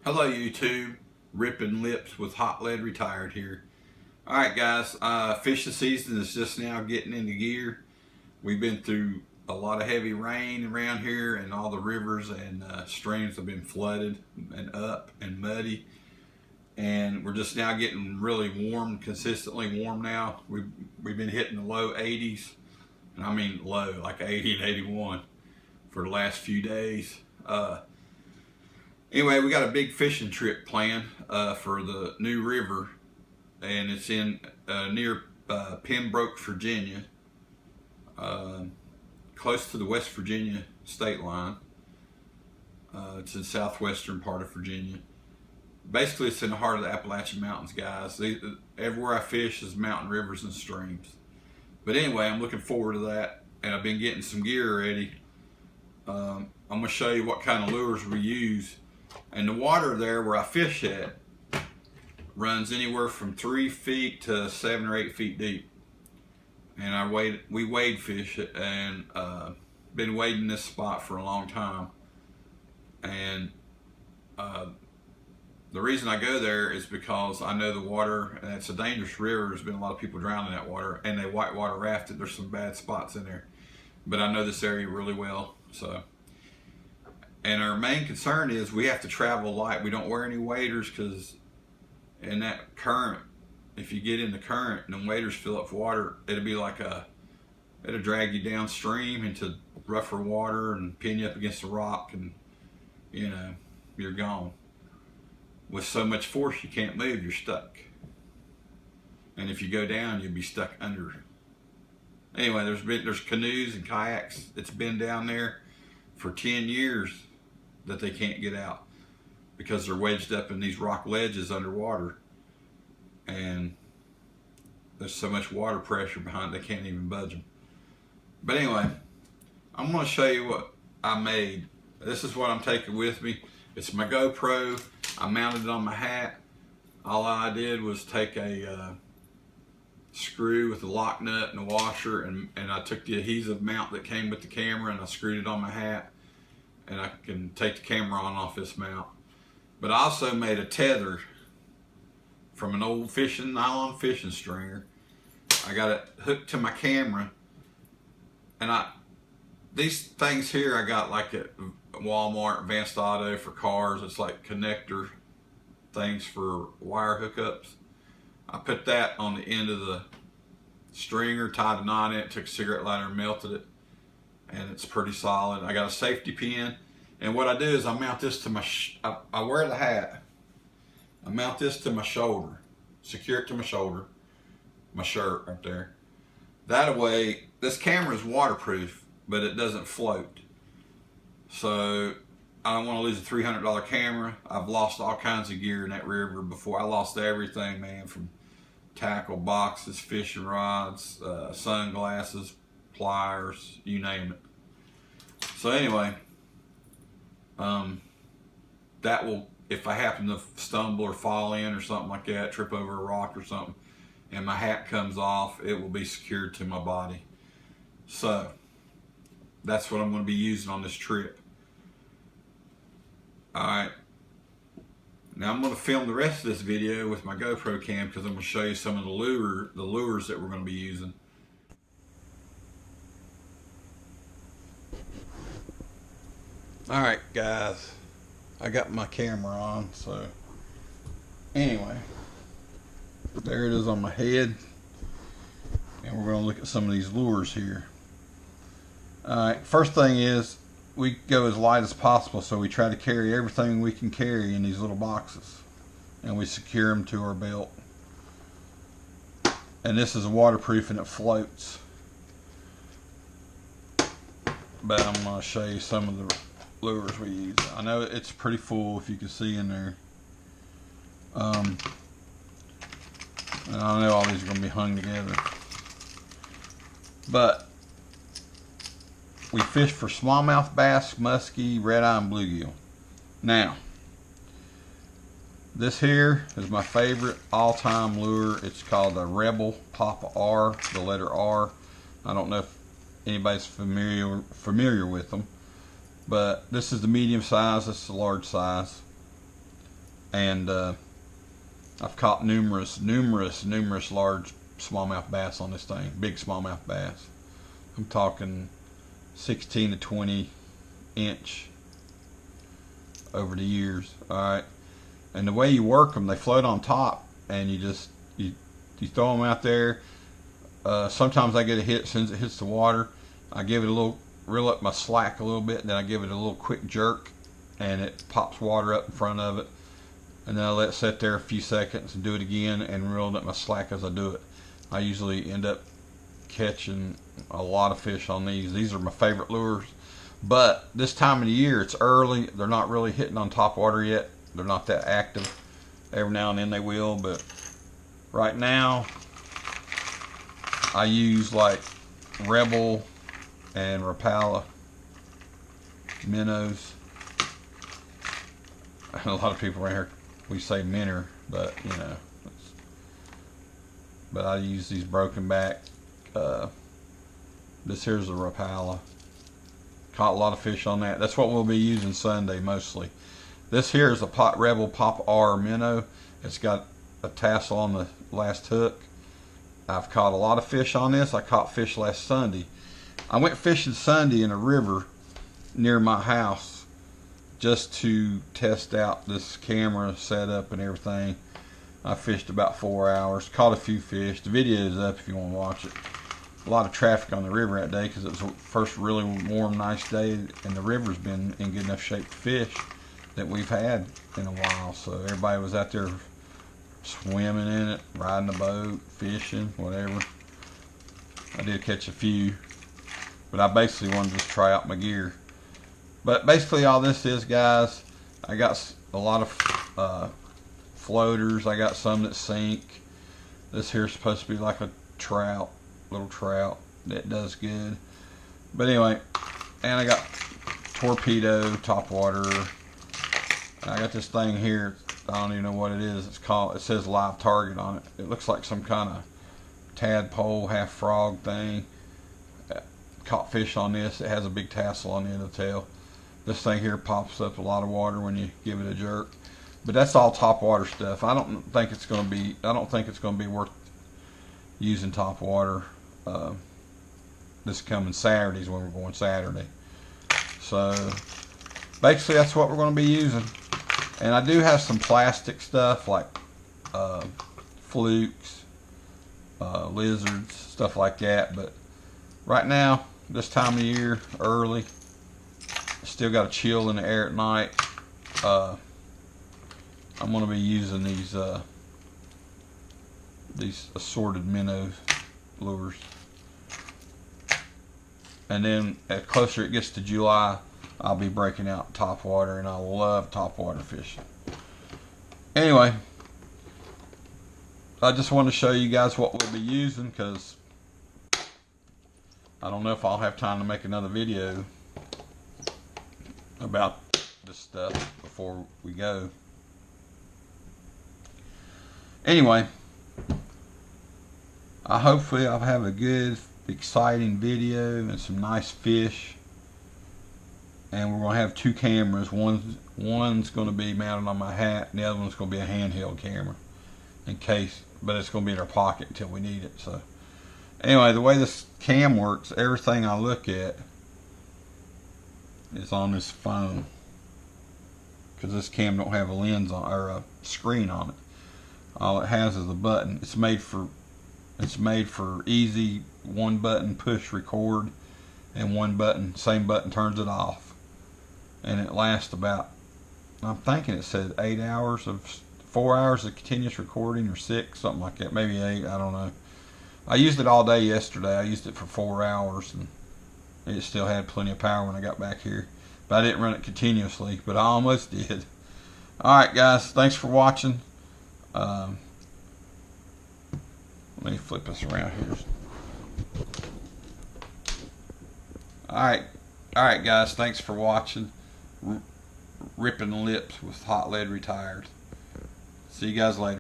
Hello YouTube, ripping lips with Hot Lead Retired here. Alright guys, fishing season is just now getting into gear. We've been through a lot of heavy rain around here, and all the rivers and streams have been flooded and up and muddy. And we're just now getting really warm, consistently warm now. We've been hitting the low 80s, and I mean low, like 80 and 81 for the last few days. Anyway, we got a big fishing trip planned for the New River, and it's in near Pembroke, Virginia, close to the West Virginia state line. It's in the southwestern part of Virginia. Basically, it's in the heart of the Appalachian Mountains, guys. Everywhere I fish is mountain rivers and streams. But anyway, I'm looking forward to that, and I've been getting some gear ready. I'm going to show you what kind of lures we use. And the water there where I fish at runs anywhere from 3 feet to 7 or 8 feet deep. And we wade fish it, and been wading this spot for a long time. And the reason I go there is because I know the water, and it's a dangerous river. There's been a lot of people drowning in that water, and they whitewater rafted. There's some bad spots in there. But I know this area really well, so. And our main concern is we have to travel light. We don't wear any waders, because in that current, if you get in the current and the waders fill up with water, it'll be like it'll drag you downstream into rougher water and pin you up against a rock, and you know, you're gone. With so much force you can't move, you're stuck. And if you go down, you'll be stuck under. Anyway, there's canoes and kayaks. It's been down there for 10 years that they can't get out because they're wedged up in these rock ledges underwater, and there's so much water pressure behind they can't even budge them. But anyway, I'm going to show you what I made. This is what I'm taking with me. It's my GoPro. I mounted it on my hat. All I did was take a screw with a lock nut and a washer, and I took the adhesive mount that came with the camera, and I screwed it on my hat, and I can take the camera on off this mount. But I also made a tether from an old nylon fishing stringer. I got it hooked to my camera, and these things here I got like at Walmart, Advanced Auto for cars. It's like connector things for wire hookups. I put that on the end of the stringer, tied a knot in it, took a cigarette lighter and melted it, and it's pretty solid. I got a safety pin, and what I do is I mount this to my, I wear the hat, I mount this to my shoulder, secure it to my shoulder, my shirt right there. That way, this camera is waterproof, but it doesn't float. So I don't want to lose a $300 camera. I've lost all kinds of gear in that river before. I lost everything, man, from tackle, boxes, fishing rods, sunglasses, pliers, you name it. So anyway, that will, if I happen to stumble or fall in or something like that, trip over a rock or something, and my hat comes off, it will be secured to my body. So that's what I'm going to be using on this trip. Alright, now I'm going to film the rest of this video with my GoPro cam, because I'm going to show you some of the lures that we're going to be using. Alright guys, I got my camera on, so anyway, there it is on my head, and we're going to look at some of these lures here. Alright, first thing is, we go as light as possible, so we try to carry everything we can carry in these little boxes, and we secure them to our belt. And this is waterproof and it floats. But I'm going to show you some of the lures we use. I know it's pretty full, if you can see in there. And I know all these are going to be hung together. But we fish for smallmouth bass, muskie, red eye, and bluegill. Now, this here is my favorite all-time lure. It's called a Rebel Papa R, the letter R. I don't know if anybody's familiar with them, but this is the medium size. This is the large size. and I've caught numerous large smallmouth bass on this thing, big smallmouth bass. I'm talking 16 to 20 inch over the years. All right, and the way you work them, they float on top, and you throw them out there. Sometimes I get a hit as soon as it hits the water. I give it a little, reel up my slack a little bit, and then I give it a little quick jerk, and it pops water up in front of it. And then I let it sit there a few seconds and do it again, and reel up my slack as I do it. I usually end up catching a lot of fish on these. These are my favorite lures. But this time of the year, it's early. They're not really hitting on top water yet. They're not that active. Every now and then they will, but right now I use like Rebel and Rapala minnows. A lot of people around here, we say minnow, but you know, but I use these broken back. This here's a Rapala. Caught a lot of fish on that. That's what we'll be using Sunday mostly. This here is a Rebel Pop R minnow. It's got a tassel on the last hook. I've caught a lot of fish on this. I caught fish last Sunday. I went fishing Sunday in a river near my house just to test out this camera setup and everything. I fished about 4 hours, caught a few fish. The video is up if you want to watch it. A lot of traffic on the river that day because it was the first really warm, nice day, and the river's been in good enough shape to fish that we've had in a while. So everybody was out there swimming in it, riding the boat, fishing, whatever. I did catch a few, but I basically wanted to just try out my gear. But basically all this is, guys, I got a lot of floaters. I got some that sink. This here's supposed to be like a trout, little trout that does good. But anyway, and I got torpedo, top water. I got this thing here. I don't even know what it is. It's called. It says live target on it. It looks like some kind of tadpole, half frog thing. Caught fish on this. It has a big tassel on the end of the tail. This thing here pops up a lot of water when you give it a jerk. But that's all top water stuff. I don't think it's going to be worth using top water this coming Saturdays when we're going Saturday. So basically that's what we're going to be using. And I do have some plastic stuff like flukes, lizards, stuff like that. But right now, this time of year, early, still got a chill in the air at night. I'm going to be using these assorted minnow lures. And then as closer it gets to July, I'll be breaking out top water, and I love top water fishing. Anyway, I just want to show you guys what we'll be using, because I don't know if I'll have time to make another video about this stuff before we go. Anyway, hopefully I'll have a good, exciting video and some nice fish. And we're going to have two cameras. One's going to be mounted on my hat, and the other one's going to be a handheld camera, in case. But it's going to be in our pocket until we need it. So anyway, the way this cam works, everything I look at is on this phone, because this cam don't have a lens on, or a screen on it. All it has is a button. It's made for easy one button push record, and one button, same button, turns it off. And it lasts about, I'm thinking it said 8 hours of 4 hours of continuous recording, or 6, something like that, maybe 8, I don't know. I used it all day yesterday. I used it for 4 hours, and it still had plenty of power when I got back here. But I didn't run it continuously, but I almost did. Alright guys, thanks for watching. Let me flip this around here. Alright guys, thanks for watching. Ripping Lips with Hot Lead Retired. See you guys later.